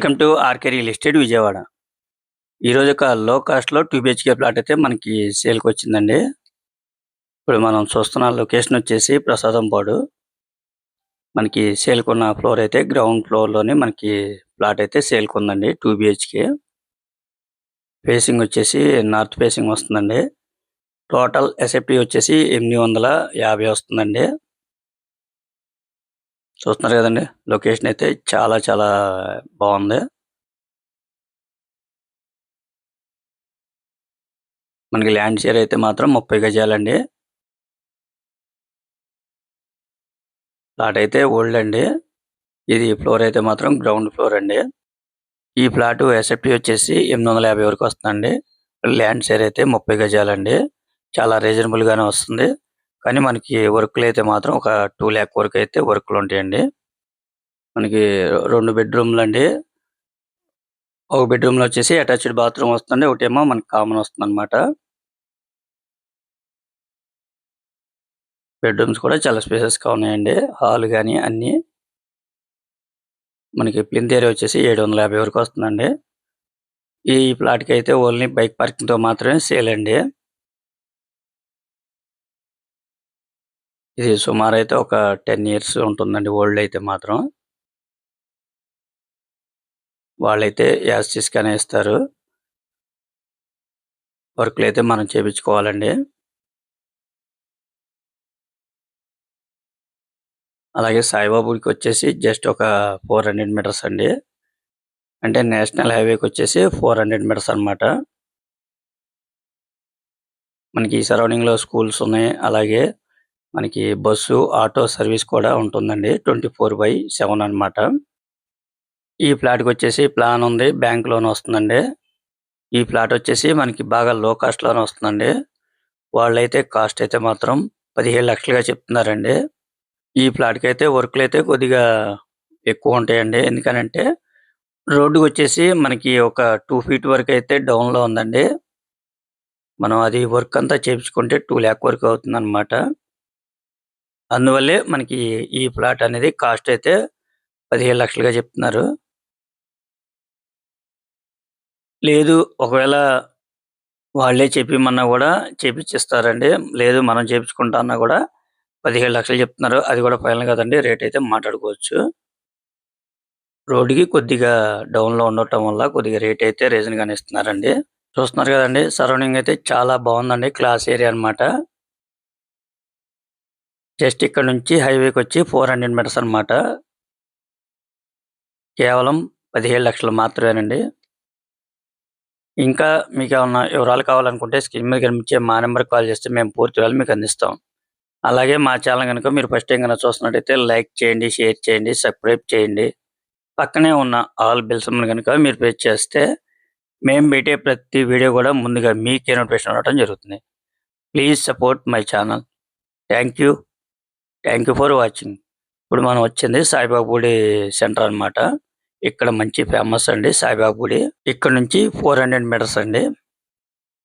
Welcome to RK real estate Vijayawada. ఈరోజు ఒక లో కాస్ట్‌లో 2 బీహెచ్‌కే ప్లాట్ అయితే మనకి సేల్‌కొచ్చిందండి. ఇప్పుడు మనం చూస్తున్న లొకేషన్ వచ్చేసి ప్రసాదంపాడు. మనకి సేల్‌కున్న ఫ్లోర్ అయితే గ్రౌండ్ ఫ్లోర్‌లోనే మనకి ప్లాట్ అయితే సేల్‌కుందండి 2 బీహెచ్‌కే. ఫేసింగ్ వచ్చేసి నార్త్ ఫేసింగ్ వస్తుందండి. టోటల్ ఎస్ఎఫ్టీ వచ్చేసి 850 వస్తుందండి. చూస్తున్నారు కదండీ! లొకేషన్ అయితే చాలా చాలా బావుంది. మనకి ల్యాండ్ షేర్ అయితే మాత్రం 30 గజాలండి. ప్లాట్ అయితే ఓల్డ్ అండి. ఇది ఫ్లోర్ అయితే మాత్రం గ్రౌండ్ ఫ్లోర్ అండి. ఈ ప్లాట్ ఎస్ఎఫ్టీ వచ్చేసి 850 వరకు వస్తుందండి. ల్యాండ్ షేర్ అయితే 30 గజాలండి. చాలా రీజనబుల్ గానే వస్తుంది. కానీ మనకి వర్క్‌లు అయితే మాత్రం ఒక 2,00,000 వరకు అయితే వర్క్‌లు ఉంటాయండి. మనకి 2 బెడ్‌రూమ్‌లండి. ఒక బెడ్‌రూమ్‌లో వచ్చేసి అటాచ్డ్ బాత్రూమ్ వస్తుందండి. ఒకటేమో మనకి కామన్ వస్తుందన్నమాట. బెడ్‌రూమ్స్ కూడా చాలా స్పేసెస్‌గా ఉన్నాయండి. హాల్ గాని అన్నీ. మనకి ప్లింత్ ఏరియా వచ్చేసి 750 వరకు వస్తుందండి. ఈ ప్లాట్‌కి అయితే ఓన్లీ బైక్ పార్కింగ్‌తో మాత్రమే సేల్ అండి. ఇది సుమారు అయితే ఒక 10 ఇయర్స్ ఉంటుందండి ఓల్డ్ అయితే మాత్రం. వాళ్ళైతే యాస్ టీస్‌గానే ఇస్తారు. వర్క్‌లయితే మనం చేపించుకోవాలండి. అలాగే సాయిబాబా గుడికొచ్చేసి జస్ట్ ఒక 400 మీటర్స్ అండి. అంటే నేషనల్ హైవేకొచ్చేసి 400 మీటర్స్ అన్నమాట. మనకి ఈ సరౌండింగ్‌లో స్కూల్స్ ఉన్నాయి. అలాగే మనకి బస్సు, ఆటో సర్వీస్ కూడా ఉంటుందండి. 24/7 అన్నమాట. ఈ ఫ్లాట్‌కొచ్చేసి ప్లాన్ ఉంది. బ్యాంక్ లోన్ వస్తుందండి. ఈ ఫ్లాట్ వచ్చేసి మనకి బాగా లో కాస్ట్‌లోనే వస్తుందండి. వాళ్ళైతే కాస్ట్ అయితే మాత్రం 15,00,000గా చెప్తున్నారండి. ఈ ఫ్లాట్‌కైతే వర్క్‌లయితే కొద్దిగా ఎక్కువుంటాయండి. ఎందుకనంటే రోడ్డుకొచ్చేసి మనకి ఒక 2 ఫీట్ వరకైతే డౌన్‌లో ఉందండి. మనం అది వర్క్ అంతా చేపించుకుంటే 2,00,000 వరకు అవుతుందన్నమాట. అందువల్లే మనకి ఈ ఫ్లాట్ అనేది కాస్ట్ అయితే 15,00,000గా చెప్తున్నారు. లేదు ఒకవేళ వాళ్ళే చేపియమన్నా గూడా చేపిచ్చిస్తారండి. లేదు మనం చేపించుకుంటా అన్నా గూడా 17,00,000 చెప్తున్నారు. అది కూడా ఫైనల్ కాదండి. రేట్ అయితే మాట్లాడుకోవచ్చు. రోడ్డుకి కొద్దిగా డౌన్‌లో ఉండటం వల్ల కొద్దిగా రేట్ అయితే రీజన్‌గానే ఇస్తున్నారండి. చూస్తున్నారు కదండీ! సరౌండింగ్ అయితే చాలా బావుందండి. క్లాస్ ఏరియా అన్నమాట. జస్ట్ ఇక్కడ నుంచి హైవేకొచ్చి 400 మీటర్స్ అన్నమాట. కేవలం 17,00,000 మాత్రమేనండి. ఇంకా మీకేమన్నా వివరాలు కావాలనుకుంటే స్క్రీన్ మీద కనిపించే మా నంబర్‌కి కాల్ చేస్తే మేము పూర్తి వివరాలు మీకు అందిస్తాం. అలాగే మా ఛానల్ గనుక మీరు ఫస్ట్ టైమ్ గనుక చూస్తున్నట్టయితే లైక్ చేయండి, షేర్ చేయండి, సబ్స్క్రైబ్ చేయండి. పక్కనే ఉన్న ఆల్ బెల్ సింబల్ గనుక మీరు ప్రెస్ చేస్తే మేము పెట్టే ప్రతి వీడియో కూడా ముందుగా మీకే నోటిఫికేషన్ రావడం జరుగుతుంది. Please support my channel. Thank you. Thank you for watching. ఇప్పుడు మనం వచ్చింది సాయిబాబా గుడి సెంటర్ అన్నమాట. ఇక్కడ మంచి ఫేమస్ అండి సాయిబాబా గుడి. ఇక్కడ నుంచి 400 మీటర్స్ అండి.